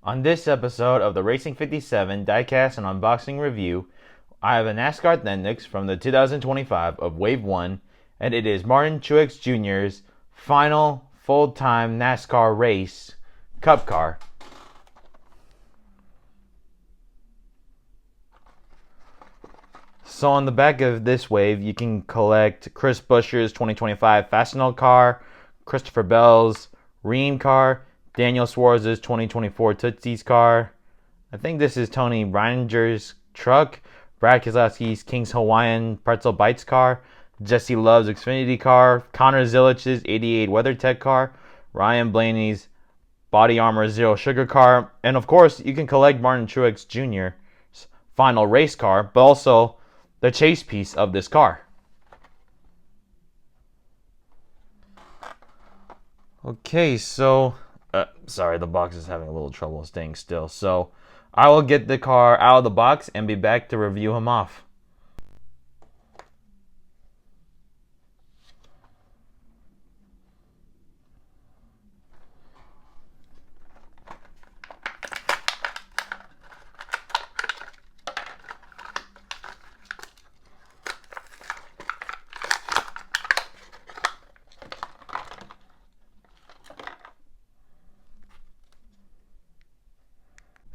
On this episode of the Racing 57 Diecast and Unboxing Review, I have a NASCAR Authentic from the 2025 of Wave 1, and it is Martin Truex Jr.'s final full-time NASCAR race Cup car. So on the back of this wave, you can collect Chris Buescher's 2025 Fastenal car, Christopher Bell's Ream car, Daniel Suarez's 2024 Tootsie's car. I think this is Tony Reininger's truck, Brad Keselowski's King's Hawaiian Pretzel Bites car, Jesse Love's Xfinity car, Connor Zilich's 88 WeatherTech car, Ryan Blaney's Body Armor Zero Sugar car, and of course, you can collect Martin Truex Jr.'s final race car, but also the chase piece of this car. Okay, so sorry, the box is having a little trouble staying still. So I will get the car out of the box and be back to review him off.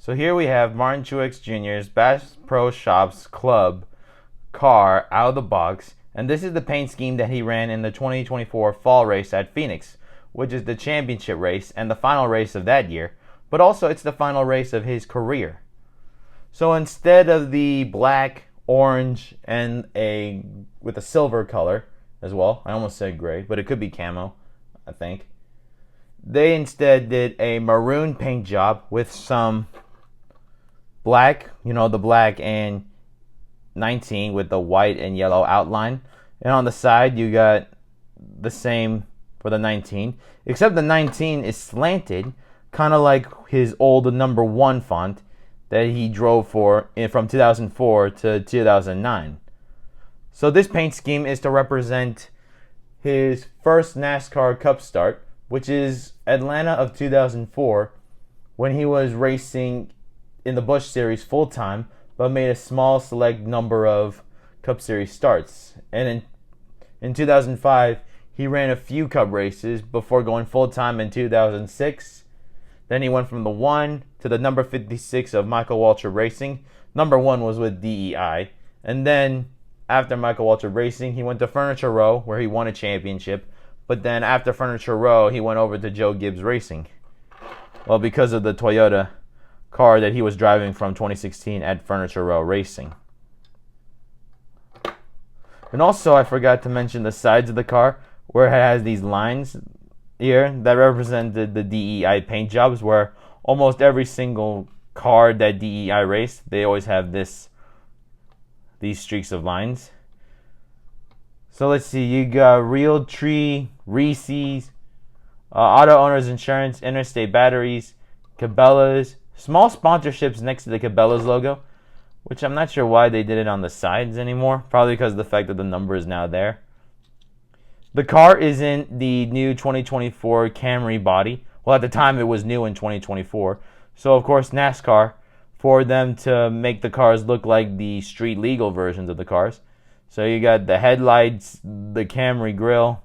So here we have Martin Truex Jr.'s Bass Pro Shops Club car out of the box, and this is the paint scheme that he ran in the 2024 fall race at Phoenix, which is the championship race and the final race of that year, but also it's the final race of his career. So instead of the black, orange, and with a silver color as well, I almost said gray, but it could be camo, I think. They instead did a maroon paint job with some black, the black and 19 with the white and yellow outline. And on the side, you got the same for the 19, except the 19 is slanted, kind of like his old number 1 font that he drove for from 2004 to 2009. So this paint scheme is to represent his first NASCAR Cup start, which is Atlanta of 2004, when he was racing in the Busch Series full-time, but made a small select number of Cup Series starts. And in 2005, he ran a few Cup races before going full-time in 2006. Then he went from the 1 to the number 56 of Michael Waltrip Racing. Number 1 was with DEI. And then after Michael Waltrip Racing, he went to Furniture Row, where he won a championship. But then after Furniture Row, he went over to Joe Gibbs Racing. Well, because of the Toyota car that he was driving from 2016 at Furniture Row Racing. And also, I forgot to mention the sides of the car, where it has these lines here that represented the DEI paint jobs, where almost every single car that DEI raced, they always have these streaks of lines. So let's see, you got Realtree, Reese's, Auto Owners Insurance, Interstate Batteries, Cabela's, small sponsorships next to the Cabela's logo, which I'm not sure why they did it on the sides anymore. Probably because of the fact that the number is now there. The car is in the new 2024 Camry body. Well, at the time it was new in 2024. So, of course, NASCAR, for them to make the cars look like the street legal versions of the cars. So you got the headlights, the Camry grille,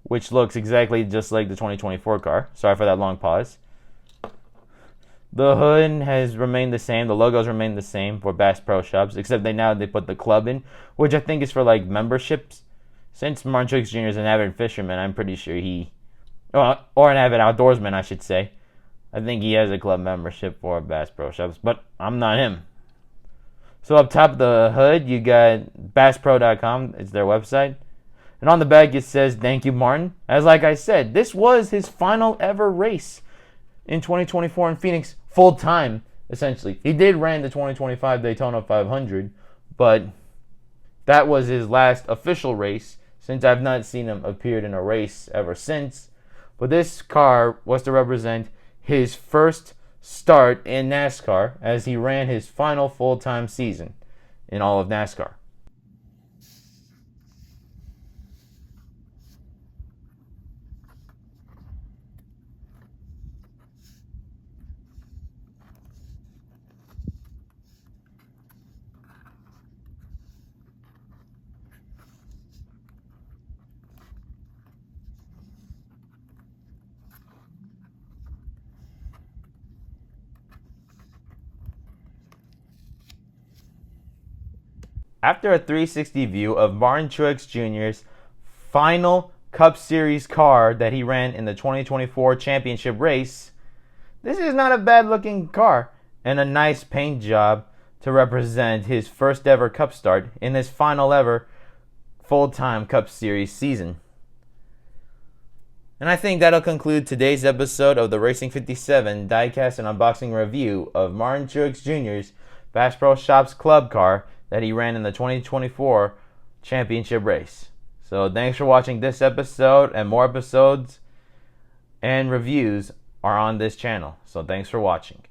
which looks exactly just like the 2024 car. Sorry for that long pause. The hood has remained the same. The logos remain the same for Bass Pro Shops, except they put the club in, which I think is for like memberships. Since Martin Truex Jr. is an avid fisherman, I'm pretty sure or an avid outdoorsman, I should say. I think he has a club membership for Bass Pro Shops, but I'm not him. So up top of the hood, you got BassPro.com. It's their website. And on the back, it says, "Thank you, Martin." As like I said, this was his final ever race in 2024 in Phoenix, full-time, essentially. He did ran the 2025 Daytona 500, but that was his last official race, since I've not seen him appeared in a race ever since. But this car was to represent his first start in NASCAR, as he ran his final full-time season in all of NASCAR. After a 360 view of Martin Truex Jr.'s final Cup Series car that he ran in the 2024 championship race, this is not a bad looking car and a nice paint job to represent his first ever Cup start in his final ever full-time Cup Series season. And I think that'll conclude today's episode of the Racing 57 Diecast and Unboxing review of Martin Truex Jr.'s Bass Pro Shops Club car that he ran in the 2024 championship race. So thanks for watching this episode, and more episodes and reviews are on this channel. So thanks for watching.